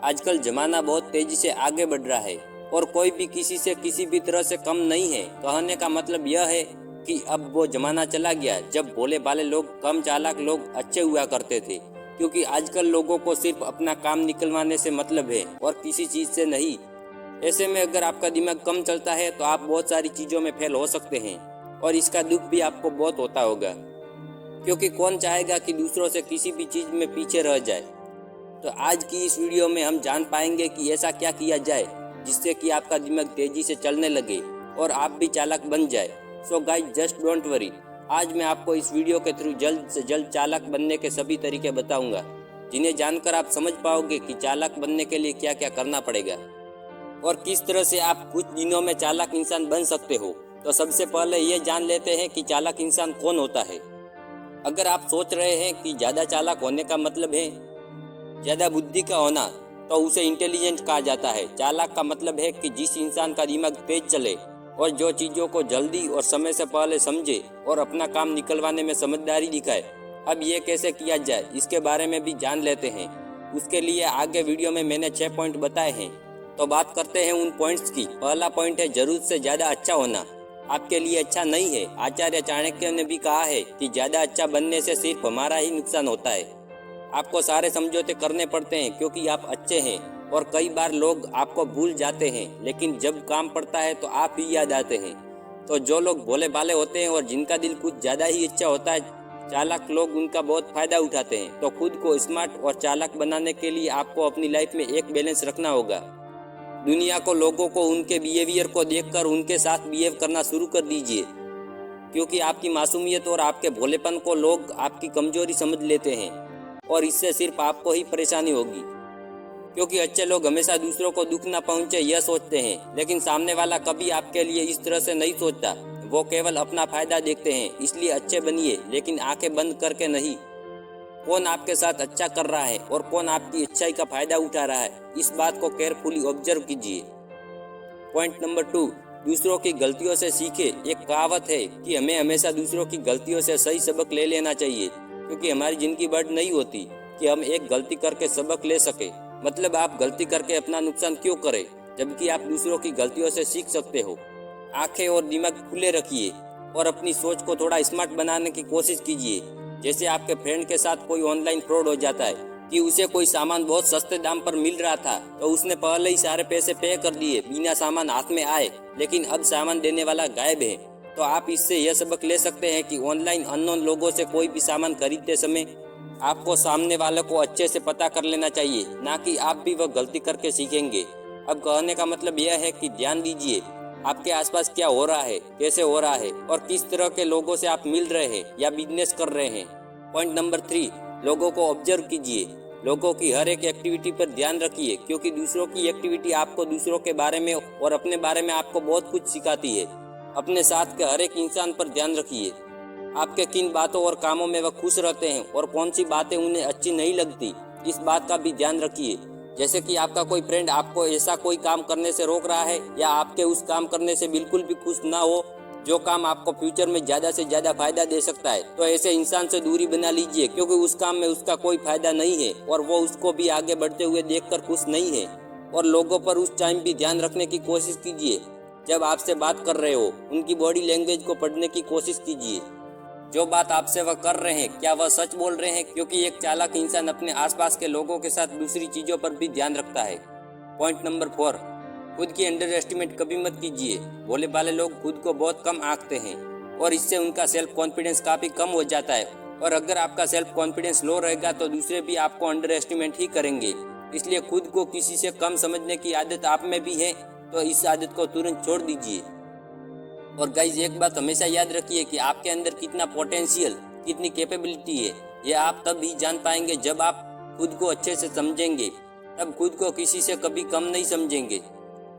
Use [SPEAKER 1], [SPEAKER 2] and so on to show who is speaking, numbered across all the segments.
[SPEAKER 1] आजकल जमाना बहुत तेजी से आगे बढ़ रहा है और कोई भी किसी से किसी भी तरह से कम नहीं है। कहने का मतलब यह है कि अब वो जमाना चला गया जब भोले भाले लोग, कम चालाक लोग अच्छे हुआ करते थे, क्योंकि आजकल लोगों को सिर्फ अपना काम निकलवाने से मतलब है और किसी चीज से नहीं। ऐसे में अगर आपका दिमाग कम चलता है तो आप बहुत सारी चीजों में फेल हो सकते हैं और इसका दुख भी आपको बहुत होता होगा, क्योंकि कौन चाहेगा कि दूसरों से किसी भी चीज में पीछे रह जाए। तो आज की इस वीडियो में हम जान पाएंगे कि ऐसा क्या किया जाए जिससे कि आपका दिमाग तेजी से चलने लगे और आप भी चालाक बन जाए। So guys, just don't worry. आज मैं आपको इस वीडियो के थ्रू जल्द से जल्द चालाक बनने के सभी तरीके बताऊंगा, जिन्हें जानकर आप समझ पाओगे कि चालाक बनने के लिए क्या क्या करना पड़ेगा और किस तरह से आप कुछ दिनों में चालाक इंसान बन सकते हो। तो सबसे पहले ये जान लेते हैं कि चालाक इंसान कौन होता है। अगर आप सोच रहे हैं कि ज़्यादा चालाक होने का मतलब है ज़्यादा बुद्धि का होना, तो उसे इंटेलिजेंट कहा जाता है। चालाक का मतलब है कि जिस इंसान का दिमाग तेज चले और जो चीज़ों को जल्दी और समय से पहले समझे और अपना काम निकलवाने में समझदारी दिखाए। अब ये कैसे किया जाए इसके बारे में भी जान लेते हैं। उसके लिए आगे वीडियो में मैंने 6 पॉइंट बताए हैं, तो बात करते हैं उन पॉइंट्स की। पहला पॉइंट है जरूरत से ज़्यादा अच्छा होना। आपके लिए अच्छा नहीं है। आचार्य चाणक्य ने भी कहा है कि ज़्यादा अच्छा बनने से सिर्फ हमारा ही नुकसान होता है। आपको सारे समझौते करने पड़ते हैं क्योंकि आप अच्छे हैं और कई बार लोग आपको भूल जाते हैं, लेकिन जब काम पड़ता है तो आप ही याद आते हैं। तो जो लोग भोले भाले होते हैं और जिनका दिल कुछ ज़्यादा ही अच्छा होता है, चालाक लोग उनका बहुत फायदा उठाते हैं। तो खुद को स्मार्ट और चालाक बनाने के लिए आपको अपनी लाइफ में एक बैलेंस रखना होगा। दुनिया को, लोगों को उनके बिहेवियर को देखकर उनके साथ बिहेव करना शुरू कर दीजिए, क्योंकि आपकी मासूमियत और आपके भोलेपन को लोग आपकी कमजोरी समझ लेते हैं और इससे सिर्फ आपको ही परेशानी होगी। क्योंकि अच्छे लोग हमेशा दूसरों को दुख न पहुंचे यह सोचते हैं, लेकिन सामने वाला कभी आपके लिए इस तरह से नहीं सोचता। वो केवल अपना फायदा देखते हैं। इसलिए अच्छे बनिए, लेकिन आंखें बंद करके नहीं। कौन आपके साथ अच्छा कर रहा है और कौन आपकी अच्छाई का फायदा उठा रहा है, इस बात को केयरफुली ऑब्जर्व कीजिए। पॉइंट नंबर 2, दूसरों की गलतियों से सीखे। एक कहावत है कि हमें हमेशा दूसरों की गलतियों से सही सबक ले लेना चाहिए, क्योंकि हमारी जिंदगी बड़ नहीं होती कि हम एक गलती करके सबक ले सके। मतलब आप गलती करके अपना नुकसान क्यों करें, जबकि आप दूसरों की गलतियों से सीख सकते हो। आंखें और दिमाग खुले रखिए और अपनी सोच को थोड़ा स्मार्ट बनाने की कोशिश कीजिए। जैसे आपके फ्रेंड के साथ कोई ऑनलाइन फ्रॉड हो जाता है कि उसे कोई सामान बहुत सस्ते दाम पर मिल रहा था, तो उसने पहले ही सारे पैसे पे कर दिए बिना सामान हाथ में आए, लेकिन अब सामान देने वाला गायब है। तो आप इससे यह सबक ले सकते हैं कि ऑनलाइन अननोन लोगों से कोई भी सामान खरीदते समय आपको सामने वाले को अच्छे से पता कर लेना चाहिए, ना कि आप भी वह गलती करके सीखेंगे। अब कहने का मतलब यह है कि ध्यान दीजिए आपके आसपास क्या हो रहा है, कैसे हो रहा है और किस तरह के लोगों से आप मिल रहे हैं या बिजनेस कर रहे हैं। पॉइंट नंबर 3, लोगों को ऑब्जर्व कीजिए। लोगों की हर एक एक्टिविटी पर ध्यान रखिए, क्योंकि दूसरों की एक्टिविटी आपको दूसरों के बारे में और अपने बारे में आपको बहुत कुछ सिखाती है। अपने साथ के हर एक इंसान पर ध्यान रखिए। आपके किन बातों और कामों में वह खुश रहते हैं और कौन सी बातें उन्हें अच्छी नहीं लगती, इस बात का भी ध्यान रखिए। जैसे कि आपका कोई फ्रेंड आपको ऐसा कोई काम करने से रोक रहा है या आपके उस काम करने से बिल्कुल भी खुश ना हो जो काम आपको फ्यूचर में ज़्यादा से ज़्यादा फायदा दे सकता है, तो ऐसे इंसान से दूरी बना लीजिए, क्योंकि उस काम में उसका कोई फायदा नहीं है और वो उसको भी आगे बढ़ते हुए देखकर खुश नहीं है। और लोगों पर उस टाइम भी ध्यान रखने की कोशिश कीजिए। जब आपसे बात कर रहे हो उनकी बॉडी लैंग्वेज को पढ़ने की कोशिश कीजिए। जो बात आपसे वह कर रहे हैं क्या वह सच बोल रहे हैं, क्योंकि एक चालाक इंसान अपने आसपास के लोगों के साथ दूसरी चीजों पर भी ध्यान रखता है। पॉइंट नंबर 4, खुद की अंडर एस्टिमेट कभी मत कीजिए। भोले भाले लोग खुद को बहुत कम आंकते हैं और इससे उनका सेल्फ कॉन्फिडेंस काफी कम हो जाता है। और अगर आपका सेल्फ कॉन्फिडेंस लो रहेगा तो दूसरे भी आपको अंडर एस्टिमेट ही करेंगे। इसलिए खुद को किसी से कम समझने की आदत आप में भी है, तो इस आदत को तुरंत छोड़ दीजिए। और गाइज, एक बात हमेशा याद रखिए कि आपके अंदर कितना पोटेंशियल, कितनी कैपेबिलिटी है, ये आप तब ही जान पाएंगे जब आप खुद को अच्छे से समझेंगे। तब खुद को किसी से कभी कम नहीं समझेंगे।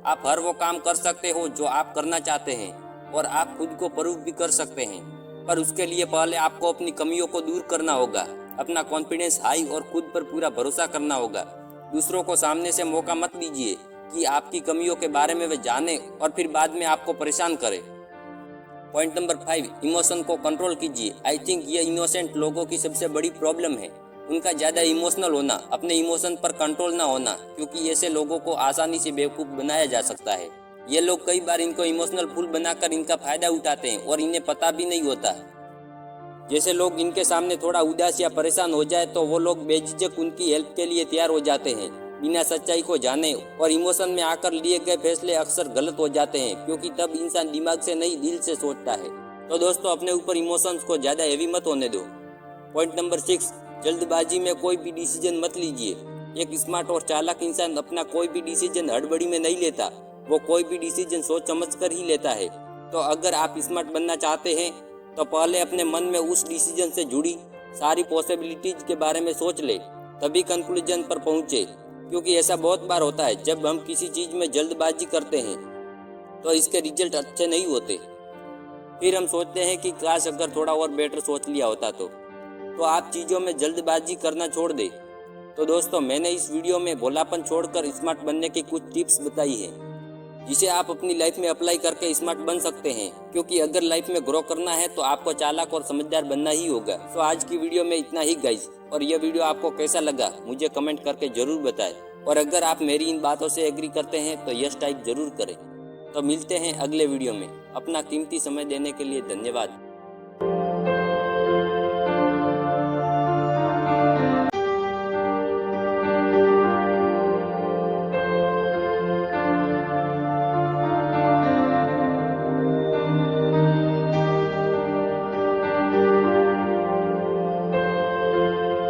[SPEAKER 1] आप हर वो काम कर सकते हो जो आप करना चाहते हैं और आप खुद को प्रूव भी कर सकते हैं, पर उसके लिए पहले आपको अपनी कमियों को दूर करना होगा, अपना कॉन्फिडेंस हाई और खुद पर पूरा भरोसा करना होगा। दूसरों को सामने से मौका मत दीजिए कि आपकी कमियों के बारे में वे जाने और फिर बाद में आपको परेशान करें। पॉइंट नंबर 5, इमोशन को कंट्रोल कीजिए। आई थिंक ये इनोसेंट लोगों की सबसे बड़ी प्रॉब्लम है। उनका ज़्यादा इमोशनल होना, अपने इमोशन पर कंट्रोल ना होना, क्योंकि ऐसे लोगों को आसानी से बेवकूफ़ बनाया जा सकता है। ये लोग कई बार इनको इमोशनल फूल बनाकर इनका फ़ायदा उठाते हैं और इन्हें पता भी नहीं होता। जैसे लोग इनके सामने थोड़ा उदास या परेशान हो जाए तो वो लोग बेझिझक उनकी हेल्प के लिए तैयार हो जाते हैं, बिना सच्चाई को जाने, और इमोशन में आकर लिए गए फैसले अक्सर गलत हो जाते हैं, क्योंकि तब इंसान दिमाग से नहीं दिल से सोचता है। तो दोस्तों, अपने ऊपर इमोशंस को ज़्यादा हैवी मत होने दो। पॉइंट नंबर 6, जल्दबाजी में कोई भी डिसीजन मत लीजिए। एक स्मार्ट और चालाक इंसान अपना कोई भी डिसीजन हड़बड़ी में नहीं लेता, वो कोई भी डिसीजन सोच समझ कर ही लेता है। तो अगर आप स्मार्ट बनना चाहते हैं तो पहले अपने मन में उस डिसीजन से जुड़ी सारी पॉसिबिलिटीज के बारे में सोच ले, तभी कंक्लूजन पर पहुंचे। क्योंकि ऐसा बहुत बार होता है, जब हम किसी चीज़ में जल्दबाजी करते हैं तो इसके रिजल्ट अच्छे नहीं होते। फिर हम सोचते हैं कि काश अगर थोड़ा और बेटर सोच लिया होता तो आप चीज़ों में जल्दबाजी करना छोड़ दें। तो दोस्तों, मैंने इस वीडियो में भोलापन छोड़कर स्मार्ट बनने की कुछ टिप्स बताई है, जिसे आप अपनी लाइफ में अप्लाई करके स्मार्ट बन सकते हैं। क्योंकि अगर लाइफ में ग्रो करना है तो आपको चालाक और समझदार बनना ही होगा। तो आज की वीडियो में इतना ही गाइस, और यह वीडियो आपको कैसा लगा मुझे कमेंट करके जरूर बताएं। और अगर आप मेरी इन बातों से एग्री करते हैं तो यस टाइप जरूर करें। तो मिलते हैं अगले वीडियो में। अपना कीमती समय देने के लिए धन्यवाद।